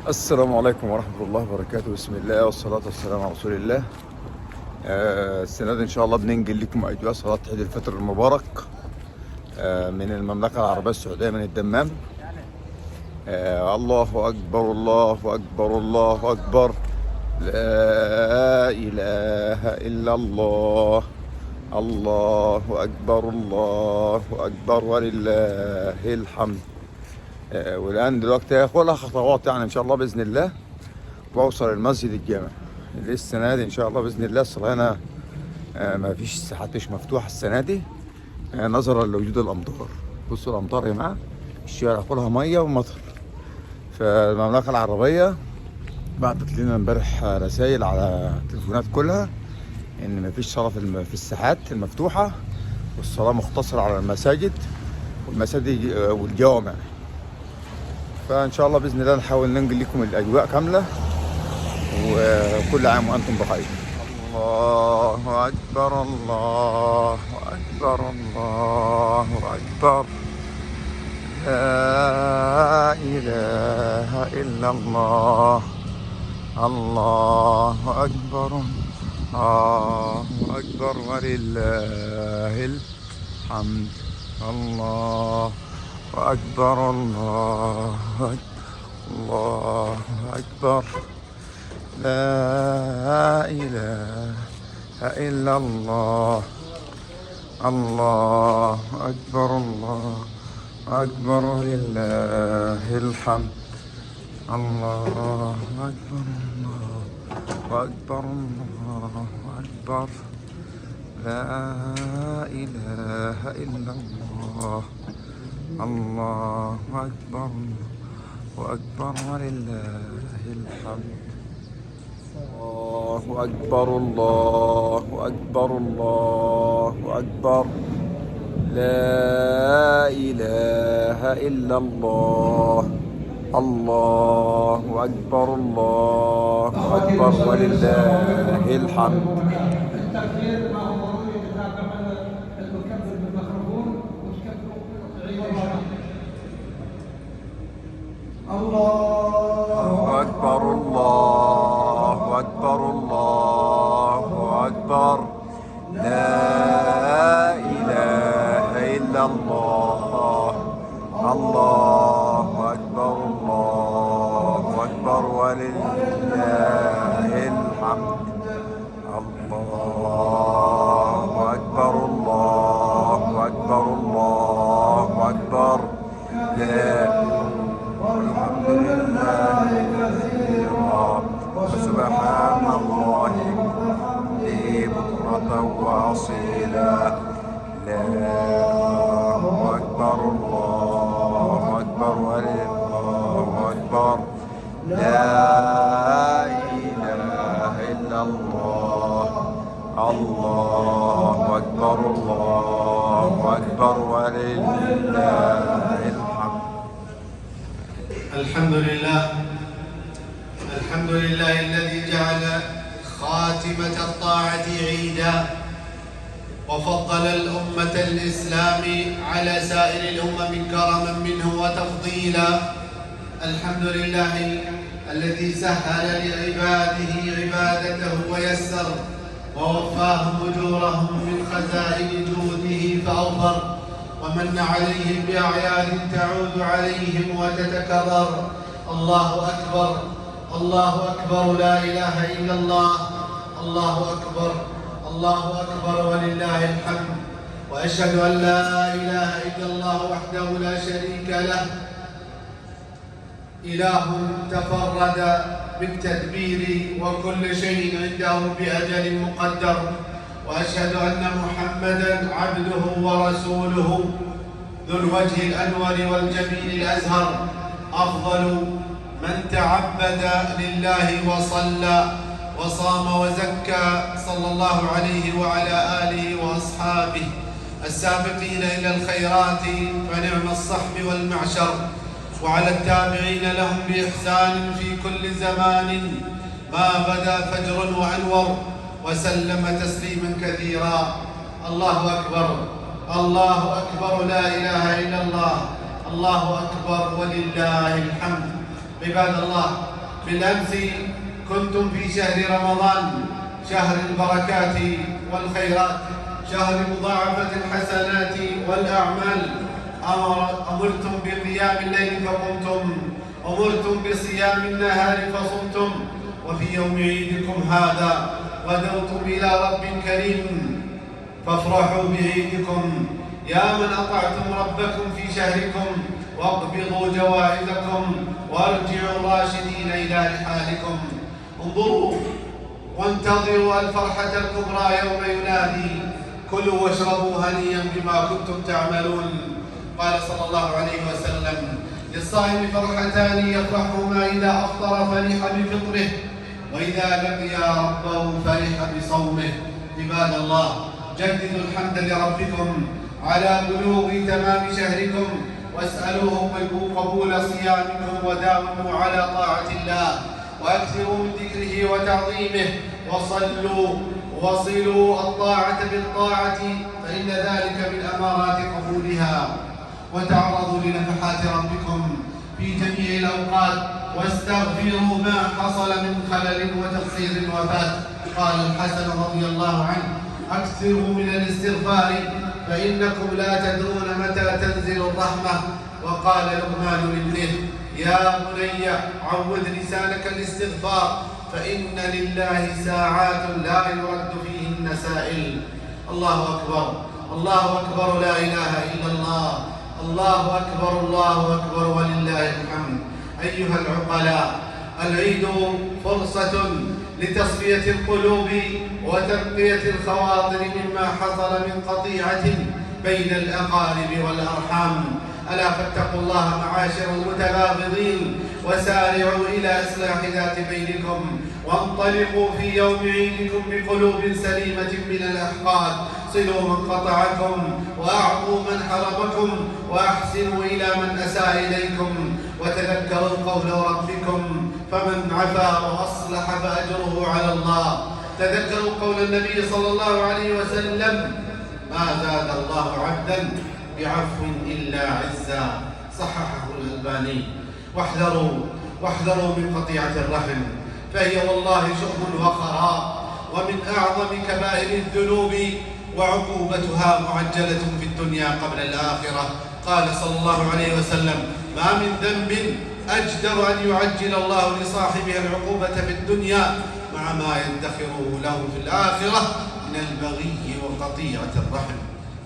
السلام عليكم ورحمة الله وبركاته. بسم الله والصلاة والسلام على رسول الله. السنة دي إن شاء الله بننقل لكم أجواء صلاة عيد الفطر المبارك من المملكة العربية السعودية من الدمام. الله أكبر الله أكبر الله أكبر، لا إله إلا الله، الله أكبر الله أكبر ولله الحمد. والآن دلوقتي هاخدها خطوات يعني إن شاء الله بإذن الله وأوصل المسجد الجامع. السنة دي إن شاء الله بإذن الله الصلاة هنا ما فيش ساحات مش مفتوحة السنة دي نظرا لوجود الأمطار. بصوا الأمطار يا جماعة، الشارع كلها مية ومطر. فالمملكة العربية بعتت لنا امبارح رسائل على التليفونات كلها إن ما فيش صلاة في الساحات المفتوحة، والصلاة مقتصرة على المساجد والمساجد والجوامع. فإن شاء الله بإذن الله نحاول ننقل لكم الأجواء كاملة، وكل عام وأنتم بخير. الله أكبر الله أكبر الله أكبر، لا إله إلا الله، الله أكبر الله أكبر ولله الحمد. الله أكبر الله أكبر الله أكبر، لا إله إلا الله، الله أكبر الله أكبر ولله الحمد. الله أكبر الله أكبر الله أكبر، لا إله إلا الله، الله أكبر وأكبر ولله الحمد. الله أكبر الله أكبر الله أكبر، لا إله إلا الله، الله أكبر الله أكبر ولله الحمد. الله أكبر الله أكبر الله أكبر، لا إله إلا الله، الله أكبر الله أكبر ولله الحمد. الله أكبر الله أكبر الله أكبر، الحمد لله كثيرا وسبحان الله بكرة وأصيلا. الله أكبر الله أكبر والله أكبر، لا إله إلا الله، الله أكبر الله أكبر ولله الحمد. الحمد لله، الحمد لله الذي جعل خاتمة الطاعة عيدا، وفضل الأمة الإسلام على سائر الأمم كرما منه وتفضيلا. الحمد لله الذي سهل لعباده عبادته ويسر ووفاهم أجورهم من خزائن جوده فأوفر، ومن عليهم بأعياد تعود عليهم وتتكرر. الله أكبر الله أكبر، لا إله إلا الله، الله أكبر الله أكبر ولله الحمد. وأشهد أن لا إله إلا الله وحده لا شريك له، إله تفرد بالتدبير وكل شيء عنده بأجل مقدر. وأشهد أن محمدًا عبده ورسوله ذو الوجه الأنور والجميل الأزهر، أفضل من تعبد لله وصلى وصام وزكى، صلى الله عليه وعلى آله وأصحابه السابقين إلى الخيرات فنعم الصحب والمعشر، وعلى التابعين لهم بإحسان في كل زمان ما بدا فجر وأنور، وسلم تسليما كثيرا. الله أكبر الله أكبر، لا إله إلا الله، الله أكبر ولله الحمد. عباد الله، بالأمس كنتم في شهر رمضان، شهر البركات والخيرات، شهر مضاعفة الحسنات والأعمال. أمرتم بقيام الليل فقمتم، أمرتم بصيام النهار فصمتم، وفي يوم عيدكم هذا غدوتم إلى رب كريم، فافرحوا بعيدكم يا من أطعتم ربكم في شهركم، واقبضوا جوائزكم وارجعوا راشدين إلى رحالكم. انظروا وانتظروا الفرحة الكبرى يوم ينادي: كلوا واشربوا هنيئا بما كنتم تعملون. قال صلى الله عليه وسلم: للصائم فرحتان يفرحهما إذا أفطر فرح بفطره، وإذا لقي ربه فرح بصومه. عباد الله، جددوا الحمد لربكم على بلوغ تمام شهركم، واسألوه قبول صيامكم، وداوموا على طاعة الله، وأكثروا من ذكره وتعظيمه، وصلوا الطاعة بالطاعة، فإن ذلك من أمارات قبولها. وتعرضوا لنفحات ربكم في جميع الأوقات، واستغفروا ما حصل من خلل وتقصير وفات. قال الحسن رضي الله عنه: أكثروا من الاستغفار فإنكم لا تدرون متى تنزل الرحمة. وقال لقمان لابنه: يا بني عود لسانك الاستغفار، فإن لله ساعات لا يرد فيهن سائل. الله أكبر، الله أكبر، لا إله إلا الله، الله أكبر، الله أكبر، ولله الحمد. أيها العقلاء، العيد فرصة لتصفية القلوب وتنقية الخواطر مما حصل من قطيعة بين الأقارب والأرحام. ألا فاتقوا الله معاشر المتباغضين، وسارعوا إلى إصلاح ذات بينكم، وانطلقوا في يوم عيدكم بقلوب سليمة من الأحقاد. صلوا من قطعكم، وأعطوا من حرمكم، وأحسنوا إلى من أساء إليكم، وتذكروا قول ربكم: فمن عفا وأصلح فأجره على الله. تذكروا قول النبي صلى الله عليه وسلم: ما زاد الله عبدا بعفو إلا عزا. صححه الألباني. واحذروا من قطيعة الرحم، فهي والله شؤم وخراب، ومن أعظم كبائر الذنوب، وعقوبتها معجلة في الدنيا قبل الآخرة. قال صلى الله عليه وسلم: ما من ذنب أجدر أن يعجل الله لصاحبها العقوبة في الدنيا مع ما يدخره له في الآخرة من البغي وقطيعة الرحم.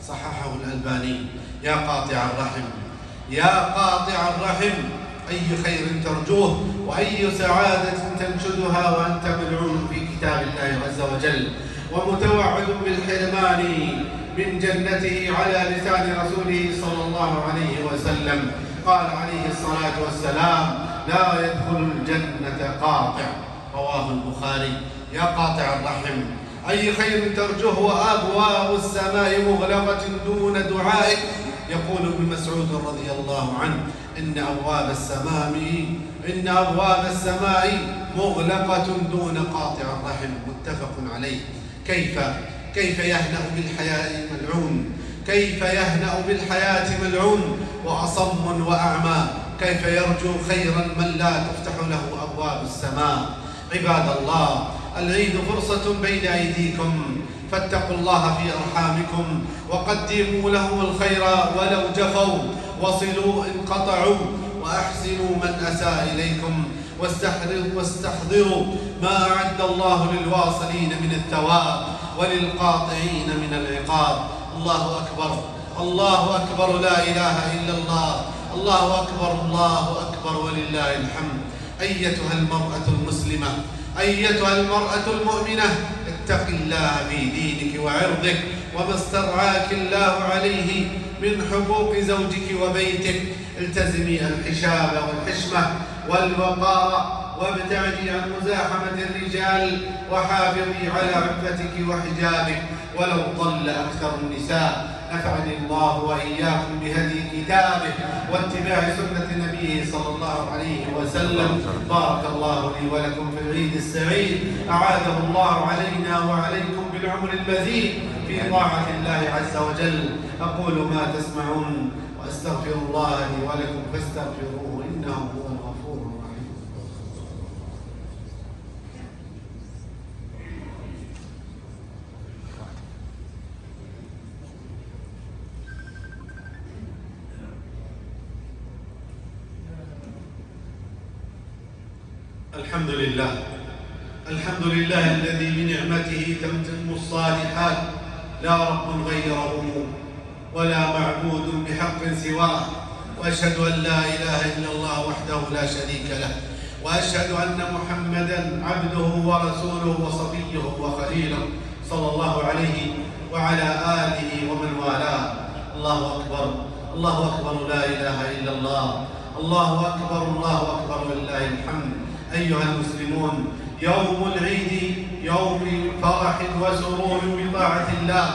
صححه الألباني. يا قاطع الرحم، يا قاطع الرحم، أي خير ترجوه وأي سعادة تنشدها وأنت ملعون في كتاب الله عز وجل، ومتوعد بالحرمان من جنته على لسان رسوله صلى الله عليه وسلم. قال عليه الصلاة والسلام: لا يدخل الجنة قاطع. رواه البخاري. يا قاطع الرحم، أي خير ترجوه وأبواب السماء مغلقة دون دعائك. يقول ابن مسعود رضي الله عنه: إن أبواب السماء مغلقة دون قاطع الرحم. متفق عليه. كيف يهنأ بالحياة ملعون، كيف يهنأ بالحياة ملعون وأصم وأعمى، كيف يرجو خيرا من لا تفتح له أبواب السماء. عباد الله، العيد فرصة بين أيديكم، فاتقوا الله في أرحامكم، وقدموا لهم الخير ولو جفوا، وصلوا إن قطعوا، وأحسنوا من أساء إليكم، واستحضروا ما أعد الله للواصلين من الثواب وللقاطعين من العقاب. الله أكبر، الله أكبر، لا إله إلا الله، الله أكبر، الله أكبر، ولله الحمد. أيتها المرأة المسلمة، أيتها المرأة المؤمنة، اتق الله في دينك وعرضك وما استرعاك الله عليه من حقوق زوجك وبيتك. التزمي الحشاب والحشمة والوقار، وابتعدي عن مزاحمة الرجال، وحافظي على عفتك وحجابك ولو ضل أكثر النساء. نفعني الله وإياكم بهدي كتابه واتباع سنة نبيه صلى الله عليه وسلم. بارك الله لي ولكم في العيد السعيد، أعاده الله علينا وعليكم بالعمر المزيد في طاعة الله عز وجل. أقول ما تسمعون، وأستغفر الله لي ولكم فاستغفروه إنه هو الغفور الرحيم. الحمد لله، الحمد لله الذي بنعمته تتم الصالحات، لا رب غيره ولا معبود بحق سواه، وأشهد أن لا إله إلا الله وحده لا شريك له، وأشهد أن محمدًا عبده ورسوله وصفيه وخليله صلى الله عليه وعلى آله ومن والاه. الله أكبر، الله أكبر، لا إله إلا الله، الله أكبر، الله أكبر، ولله الحمد. أيها المسلمون، يوم العيد يوم فرح وسرور بطاعة الله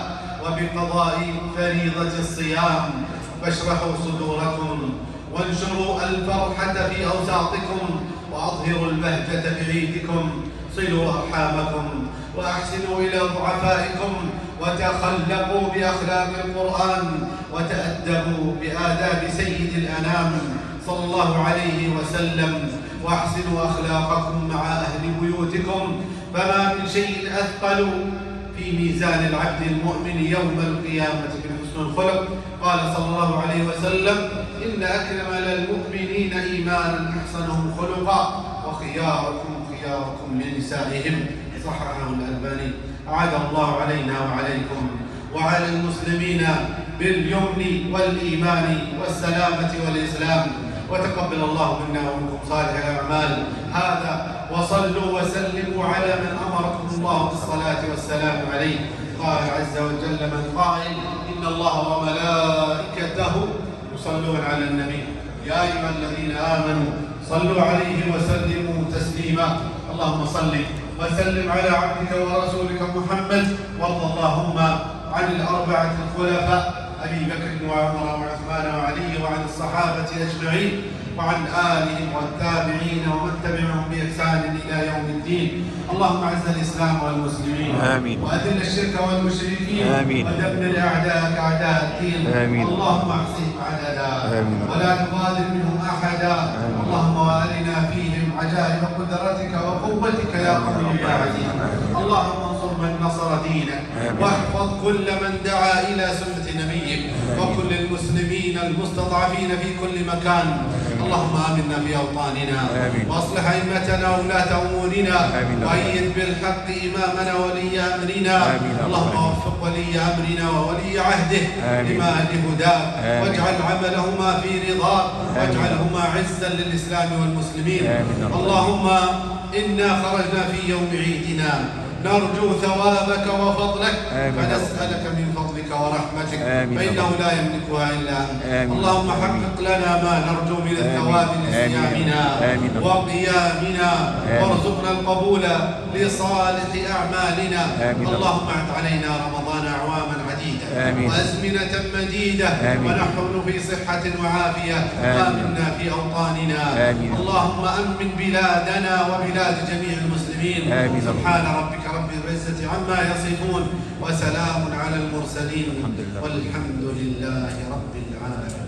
وبقضاء فريضة الصيام، فاشرحوا صدوركم وانشروا الفرحة في أوساطكم وأظهروا البهجة بعيدكم، صلوا أرحامكم وأحسنوا إلى ضعفائكم وتخلقوا بأخلاق القرآن وتأدبوا بآداب سيد الأنام صلى الله عليه وسلم، وأحسنوا أخلاقكم مع أهل بيوتكم، فما من شيء أثقل في ميزان العبد المؤمن يوم القيامة من حسن الخلق. قال صلى الله عليه وسلم: إن أكرم المؤمنين إيمانا أحسنهم خلقا وخياركم خياركم لنسائهم، صححه الألباني. أعاد الله علينا وعليكم وعلى المسلمين باليمن والإيمان والسلامة والإسلام، وتقبل الله منا ومنكم صالح الأعمال. هذا وصلوا وسلموا على من أمركم الله بالصلاة والسلام عليه. قال عز وجل من قائل: إن الله وملائكته يصلون على النبي يا أيها الذين آمنوا صلوا عليه وسلموا تسليما. اللهم صل وسلم على عبدك ورسولك محمد، وارض اللهم عن الأربعة الخلفاء أبي بكر وعمر وعثمان وعلي، وعن الصحابة أجمعين، وعن آلهم والتابعين ومن تبعهم بإحسان إلى يوم الدين. اللهم أعز الإسلام والمسلمين، آمين، وأذل الشرك والمشركين، آمين، ودمر أعداءك أعداء الدين، آمين، اللهم احصهم عددا، آمين، ولا تغادر منهم أحدا، آمين، اللهم وارنا فيهم عجائب قدرتك وقوتك يا قوي يا عزيز. اللهم انصر من نصر دينك، واحفظ كل من دعا إلى سنة نبيك، وكل المسلمين المستضعفين في كل مكان. اللهم آمنا في أوطاننا، واصلح أئمتنا وولاة أمورنا، وأيد بالحق إمامنا ولي أمرنا. اللهم وفق ولي أمرنا وولي عهده لما لهداك، واجعل عملهما في رضاك، واجعلهما عزا للإسلام والمسلمين. اللهم إنا خرجنا في يوم عيدنا نرجو ثوابك وفضلك، فنسألك من فضلك ورحمتك، فإنه لا يملكها إلا أنت. اللهم حقق لنا ما نرجو من الثواب لصيامنا وقيامنا، وارزقنا القبول لصالح أعمالنا. اللهم اعد علينا رمضان أعواما عديدة وأزمنة مديدة، ونحن في صحة وعافية، وآمنا في أوطاننا. اللهم أمن بلادنا وبلاد جميع المسلمين. سبحان ربك رب العزة عما يصفون، وسلام على المرسلين، والحمد لله رب العالمين.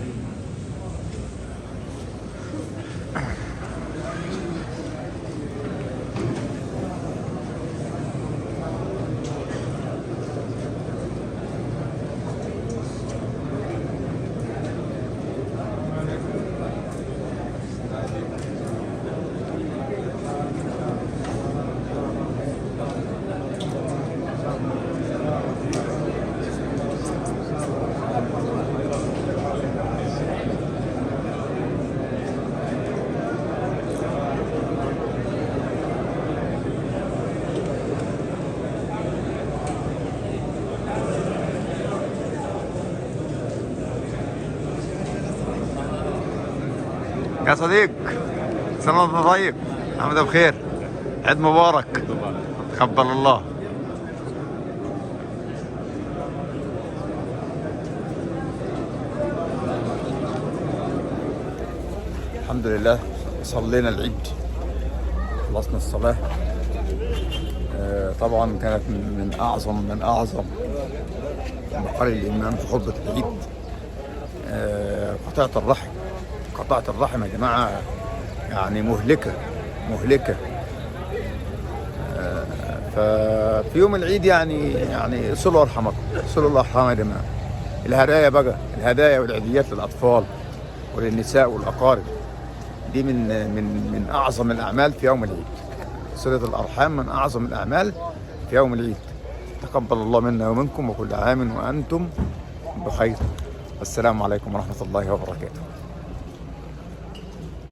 يا صديق، سنة وانت طيب، عامل بخير، عيد مبارك، تقبل الله. الحمد لله صلينا العيد، خلصنا الصلاة. طبعا كانت من أعظم مقال الإمام في خطبة العيد قطاعة الرحم يا جماعة، يعني مهلكة. ففي يوم العيد يعني صلوا أرحمكم، صلوا الأرحام يا جماعة. الهدايا والعيديات للأطفال وللنساء والأقارب، دي من أعظم الأعمال في يوم العيد. صلة الأرحام من أعظم الأعمال في يوم العيد. تقبل الله منا ومنكم، وكل عام وأنتم بخير. السلام عليكم ورحمة الله وبركاته.